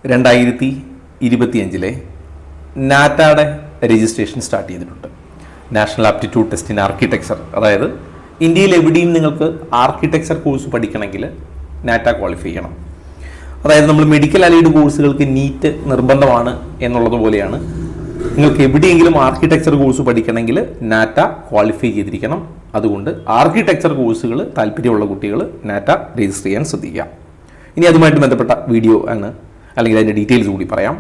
2025 നാറ്റയുടെ registration start ചെയ്തിട്ടുണ്ട്. National aptitude test in architecture. അതായത് ഇന്ത്യയിൽ എവിടെയും നിങ്ങൾക്ക് ആർക്കിടെക്ചർ കോഴ്സ് പഠിക്കണമെങ്കിൽ നാറ്റ ക്വാളിഫൈ ചെയ്യണം. അതായത് നമ്മൾ മെഡിക്കൽ അലൈഡ് കോഴ്സുകൾക്ക് നീറ്റ് നിർബന്ധമാണ് എന്നുള്ളതുപോലെയാണ് നിങ്ങൾക്ക് എവിടെയെങ്കിലും ആർക്കിടെക്ചർ കോഴ്സ് പഠിക്കണമെങ്കിൽ നാറ്റ ക്വാളിഫൈ ചെയ്തിരിക്കണം. അതുകൊണ്ട് ആർക്കിടെക്ചർ കോഴ്സുകൾ താല്പര്യമുള്ള കുട്ടികൾ നാറ്റ രജിസ്റ്റർ ചെയ്യാൻ ശ്രദ്ധിക്കുക. ഇനി അതുമായിട്ട് ബന്ധപ്പെട്ട വീഡിയോ ആണ്, അല്ലെങ്കിൽ അതിൻ്റെ ഡീറ്റെയിൽസ് കൂടി പറയാം.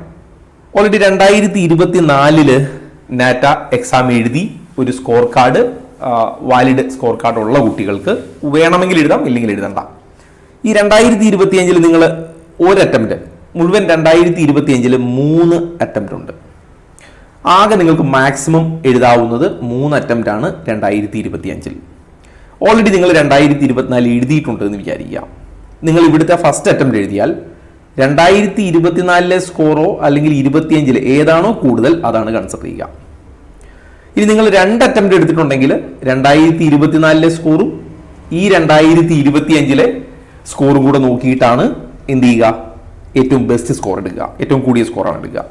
ഓൾറെഡി 2024 നാറ്റ എക്സാം എഴുതി ഒരു score card, valid score card ഉള്ള കുട്ടികൾക്ക് വേണമെങ്കിൽ എഴുതാം, ഇല്ലെങ്കിൽ എഴുതണ്ട. ഈ 2025 നിങ്ങൾ ഒരു അറ്റംപ്റ്റ്, മുഴുവൻ 2025 3 അറ്റംപ്റ്റ് ഉണ്ട്. ആകെ നിങ്ങൾക്ക് മാക്സിമം എഴുതാവുന്നത് 3 അറ്റംപ്റ്റ് ആണ് 2025. ഓൾറെഡി നിങ്ങൾ 2024 എഴുതിയിട്ടുണ്ട് എന്ന് വിചാരിക്കുക. നിങ്ങൾ ഇവിടുത്തെ ഫസ്റ്റ് അറ്റംപ്റ്റ് എഴുതിയാൽ 2024 സ്കോറോ അല്ലെങ്കിൽ 25 ഏതാണോ കൂടുതൽ അതാണ് കൺസിഡർ ചെയ്യുക. ഇനി നിങ്ങൾ 2 അറ്റംപ്റ്റ് എടുത്തിട്ടുണ്ടെങ്കിൽ 2024 സ്കോറും ഈ 2025 സ്കോറും കൂടെ നോക്കിയിട്ടാണ് എന്ത് ചെയ്യുക, ഏറ്റവും ബെസ്റ്റ് സ്കോർ എടുക്കുക, ഏറ്റവും കൂടിയ സ്കോറാണ് എടുക്കുക.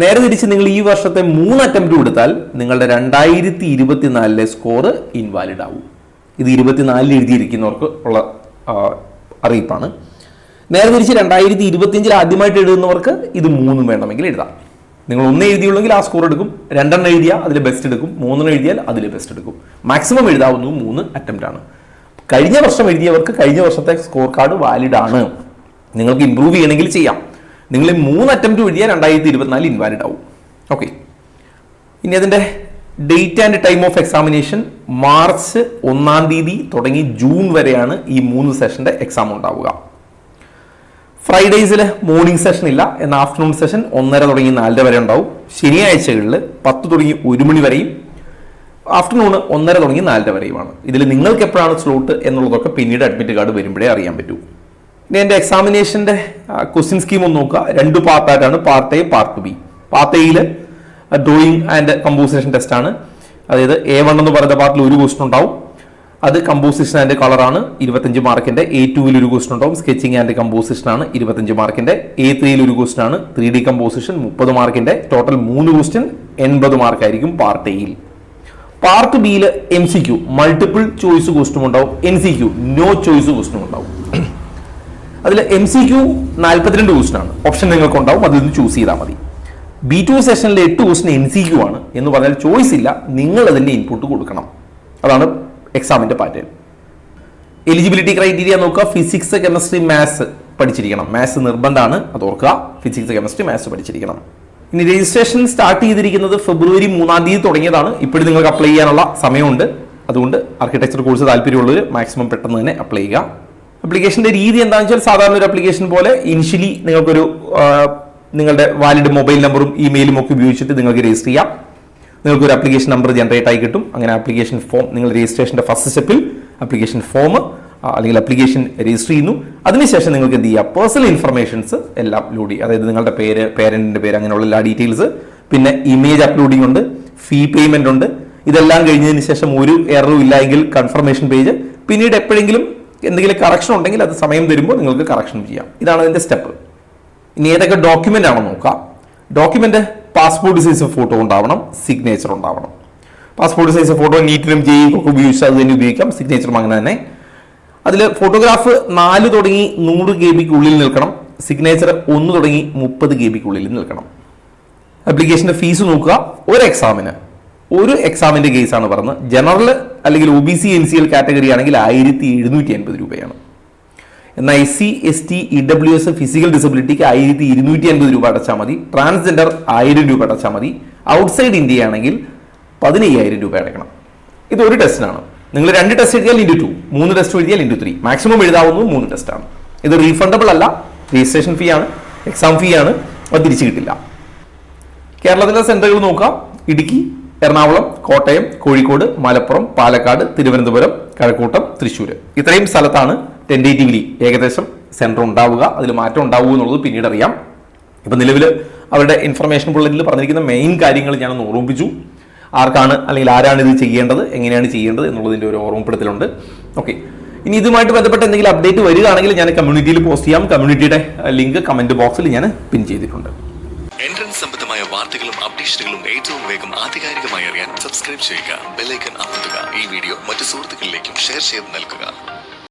നേരെ തിരിച്ച് നിങ്ങൾ ഈ വർഷത്തെ 3 അറ്റംപ്റ്റ് കൊടുത്താൽ നിങ്ങളുടെ 2024 സ്കോർ ഇൻവാലിഡ് ആവും. ഇത് 24 എഴുതിയിരിക്കുന്നവർക്ക് ഉള്ള അറിയിപ്പാണ്. നേരെ തിരിച്ച് 2025 ആദ്യമായിട്ട് എഴുതുന്നവർക്ക് ഇത് 3 വേണമെങ്കിൽ എഴുതാം. നിങ്ങൾ 1 എഴുതിയുള്ളെങ്കിൽ ആ സ്കോർ എടുക്കും, 2 എഴുതിയാൽ അതിൽ ബെസ്റ്റ് എടുക്കും, 3 എഴുതിയാൽ അതിൽ ബെസ്റ്റ് എടുക്കും. മാക്സിമം എഴുതാവുന്നത് 3 അറ്റംപ്റ്റ് ആണ്. കഴിഞ്ഞ വർഷം എഴുതിയവർക്ക് കഴിഞ്ഞ വർഷത്തെ സ്കോർ കാർഡ് വാലിഡ് ആണ്. നിങ്ങൾക്ക് ഇംപ്രൂവ് ചെയ്യണമെങ്കിൽ ചെയ്യാം. നിങ്ങൾ 3 അറ്റംപ്റ്റ് എഴുതിയാൽ 2024 ഇൻവാലിഡ് ആവും. ഓക്കെ, ഇനി അതിൻ്റെ date and time of examination March 1 തുടങ്ങി ജൂൺ വരെയാണ് ഈ 3 സെഷന്റെ എക്സാം ഉണ്ടാവുക. ഫ്രൈഡേസിൽ മോർണിംഗ് സെഷൻ ഇല്ല, എന്നാൽ ആഫ്റ്റർനൂൺ സെഷൻ 1:30 തുടങ്ങി 4:00 വരെ ഉണ്ടാവും. ശനിയാഴ്ചകളിൽ 10 തുടങ്ങി 1 മണി വരെയും ആഫ്റ്റർനൂൺ 1:30 തുടങ്ങി 4:00 വരെയുമാണ്. ഇതിൽ നിങ്ങൾക്ക് എപ്പോഴാണ് സ്ലോട്ട് എന്നുള്ളതൊക്കെ പിന്നീട് അഡ്മിറ്റ് കാർഡ് വരുമ്പോഴേ അറിയാൻ പറ്റൂ. ഇനി എൻ്റെ എക്സാമിനേഷൻ്റെ ക്വസ്റ്റ്യൻ സ്കീം ഒന്ന് നോക്കുക. 2 പാർട്ടായിട്ടാണ്, part A, part B. Part എയിൽ ഡ്രോയിങ് ആൻഡ് കമ്പോസിഷൻ ടെസ്റ്റ് ആണ്. അതായത് A1 എന്ന് പറയുന്ന പാർട്ടിൽ ഒരു ക്വസ്റ്റൻ ഉണ്ടാവും. അത് കമ്പോസിഷൻ ആൻഡ് കളറാണ്, 25 മാർക്കിന്റെ. A2 ഒരു ക്വസ്റ്റൻ ഉണ്ടാവും, സ്കെച്ചിങ് ആൻഡ് കമ്പോസിഷൻ ആണ്, 25 മാർക്കിന്റെ. A3 ഒരു ക്വസ്റ്റൻ ആണ്, 3D കമ്പോസിഷൻ, 30 മാർക്കിന്റെ. ടോട്ടൽ 3 ക്വസ്റ്റ്യൻ 80 മാർക്കായിരിക്കും പാർട്ട് എയിൽ. പാർട്ട് ബിയിൽ MCQ മൾട്ടിപ്പിൾ ചോയ്സ് ക്വസ്റ്റ്യൻ ഉണ്ടാവും, NCQ നോ ചോയ്സ് ക്വസ്റ്റ്യൻ ഉണ്ടാവും. അതിൽ MCQ 42 ക്വസ്റ്റ്യൻ ആണ്, ഓപ്ഷൻ നിങ്ങൾക്ക് ഉണ്ടാവും, അതിൽ നിന്ന് ചൂസ് ചെയ്താൽ മതി. B2 സെഷനിലെ 8 ക്വസ്റ്റ്യൻ NCQ ആണ് എന്ന് പറഞ്ഞാൽ ചോയ്സ് ഇല്ല, നിങ്ങൾ അതിന്റെ ഇൻപുട്ട് കൊടുക്കണം. അതാണ് എക്സാമിന്റെ പാറ്റേൺ. എലിജിബിലിറ്റി ക്രൈറ്റീരിയ നോക്കുക. ഫിസിക്സ്, കെമിസ്ട്രി, മാത്സ് പഠിച്ചിരിക്കണം. മാത്സ് നിർബന്ധമാണ്, അത് ഓർക്കുക. ഫിസിക്സ്, കെമിസ്ട്രി, മാത്സ് പഠിച്ചിരിക്കണം. ഇനി രജിസ്ട്രേഷൻ സ്റ്റാർട്ട് ചെയ്തിരിക്കുന്നത് ഫെബ്രുവരി 3 തുടങ്ങിയതാണ്. ഇപ്പോഴും നിങ്ങൾക്ക് അപ്ലൈ ചെയ്യാനുള്ള സമയമുണ്ട്. അതുകൊണ്ട് ആർക്കിടെക്ചർ കോഴ്സ് താല്പര്യമുള്ളവർ മാക്സിമം പെട്ടെന്ന് തന്നെ അപ്ലൈ ചെയ്യുക. അപ്ലിക്കേഷന്റെ രീതി എന്താണെന്ന് വെച്ചാൽ സാധാരണ ഒരു അപ്ലിക്കേഷൻ പോലെ ഇനിഷ്യലി നിങ്ങൾക്കൊരു നിങ്ങളുടെ വാലിഡ് മൊബൈൽ നമ്പറും ഇമെയിലും ഒക്കെ ഉപയോഗിച്ചിട്ട് നിങ്ങൾക്ക് രജിസ്റ്റർ ചെയ്യാം. നിങ്ങൾക്കൊരു അപ്ലിക്കേഷൻ നമ്പർ ജനറേറ്റ് ആയി കിട്ടും. അങ്ങനെ ആപ്ലിക്കേഷൻ ഫോം, നിങ്ങൾ രജിസ്ട്രേഷന്റെ ഫസ്റ്റ് സ്റ്റെപ്പിൽ അപ്ലിക്കേഷൻ ഫോം അല്ലെങ്കിൽ അപ്ലിക്കേഷൻ രജിസ്റ്റർ ചെയ്യുന്നു. അതിനുശേഷം നിങ്ങൾക്ക് എന്ത് ചെയ്യുക, പേഴ്സണൽ ഇൻഫർമേഷൻസ് എല്ലാം ലോഡ് ചെയ്യുക. അതായത് നിങ്ങളുടെ പേര്, പേരന്റിന്റെ പേര്, അങ്ങനെയുള്ള എല്ലാ ഡീറ്റെയിൽസ്. പിന്നെ ഇമേജ് അപ്ലോഡിംഗ് ഉണ്ട്, ഫീ പേയ്മെന്റ് ഉണ്ട്. ഇതെല്ലാം കഴിഞ്ഞതിന് ശേഷം ഒരു എററും ഇല്ല എങ്കിൽ കൺഫർമേഷൻ പേജ്. പിന്നീട് എപ്പോഴെങ്കിലും എന്തെങ്കിലും കറക്ഷൻ ഉണ്ടെങ്കിൽ അത് സമയം തരുമ്പോൾ നിങ്ങൾക്ക് കറക്ഷൻ ചെയ്യാം. ഇതാണ് അതിന്റെ സ്റ്റെപ്പ്. ഇനി ഏതൊക്കെ ഡോക്യുമെന്റ് ആണോ നോക്കാം. ഡോക്യുമെന്റ് പാസ്പോർട്ട് സൈസ് ഫോട്ടോ ഉണ്ടാവണം, സിഗ്നേച്ചർ ഉണ്ടാവണം. പാസ്പോർട്ട് സൈസ് ഫോട്ടോ നീറ്റിനും ജെയ്ക്കൊക്കെ ഉപയോഗിച്ച് അത് തന്നെ ഉപയോഗിക്കാം, സിഗ്നേച്ചറും അങ്ങനെ തന്നെ. അതിൽ ഫോട്ടോഗ്രാഫ് 4 തുടങ്ങി 100 KB നിൽക്കണം. സിഗ്നേച്ചർ 1 തുടങ്ങി 30 KB നിൽക്കണം. ആപ്ലിക്കേഷന്റെ ഫീസ് നോക്കുക. ഒരു എക്സാമിന്റെ കേസാണ് പറഞ്ഞത്. ജനറൽ അല്ലെങ്കിൽ OBC NCL കാറ്റഗറി ആണെങ്കിൽ 1750 രൂപയാണ്. എന്നാൽ SC ST EWS ഫിസിക്കൽ ഡിസബിലിറ്റിക്ക് 1250 രൂപ അടച്ചാൽ മതി. ട്രാൻസ്ജെൻഡർ 1000 രൂപ അടച്ചാൽ മതി. ഔട്ട്സൈഡ് ഇന്ത്യ ആണെങ്കിൽ 15000 രൂപ അടയ്ക്കണം. ഇത് ഒരു ടെസ്റ്റിനാണ്. നിങ്ങൾ 2 ടെസ്റ്റ് എഴുതിയാൽ ×2, 3 ടെസ്റ്റ് എഴുതിയാൽ ×3. മാക്സിമം എഴുതാവുന്നത് 3 ടെസ്റ്റാണ്. ഇത് റീഫണ്ടബിൾ അല്ല, രജിസ്ട്രേഷൻ ഫീ ആണ്, എക്സാം ഫീ ആണ്, അത് തിരിച്ചു കിട്ടില്ല. കേരളത്തിലെ സെന്ററുകൾ നോക്കാം. ഇടുക്കി, എറണാകുളം, കോട്ടയം, കോഴിക്കോട്, മലപ്പുറം, പാലക്കാട്, തിരുവനന്തപുരം, കഴക്കൂട്ടം, തൃശ്ശൂർ. ഇത്രയും സ്ഥലത്താണ് ടെൻഡേറ്റീവ്ലി ഏകദേശം സെന്റർ ഉണ്ടാവുക. അതിൽ മാറ്റം ഉണ്ടാവുക എന്നുള്ളത് പിന്നീട് അറിയാം. ഇപ്പം നിലവിൽ അവരുടെ ഇൻഫർമേഷൻ ബുള്ളറ്റിൽ പറഞ്ഞിരിക്കുന്ന മെയിൻ കാര്യങ്ങൾ ഞാനൊന്ന് ഓർമ്മിപ്പിച്ചു. ആർക്കാണ് അല്ലെങ്കിൽ ആരാണ് ഇത് ചെയ്യേണ്ടത്, എങ്ങനെയാണ് ചെയ്യേണ്ടത് എന്നുള്ളതിൻ്റെ ഒരു ഓർമ്മപ്പെടുത്തലുണ്ട്. ഓക്കെ, ഇനി ഇതുമായിട്ട് ബന്ധപ്പെട്ട എന്തെങ്കിലും അപ്ഡേറ്റ് വരികയാണെങ്കിൽ ഞാൻ കമ്മ്യൂണിറ്റിയിൽ പോസ്റ്റ് ചെയ്യാം. കമ്മ്യൂണിറ്റിയുടെ ലിങ്ക് കമന്റ് ബോക്സിൽ ഞാൻ പിൻ ചെയ്തിട്ടുണ്ട്. എൻട്രൻസ് സംബന്ധമായ വാർത്തകളും അപ്ഡേഷനുകളും ഏറ്റവും വേഗം ആധികാരികമായി അറിയാൻ സബ്സ്ക്രൈബ് ചെയ്യുക, ബെൽ ഐക്കൺ അമർത്തുക. ഈ വീഡിയോ മറ്റു സുഹൃത്തുക്കളിലേക്കും ഷെയർ ചെയ്ത് നൽകുക.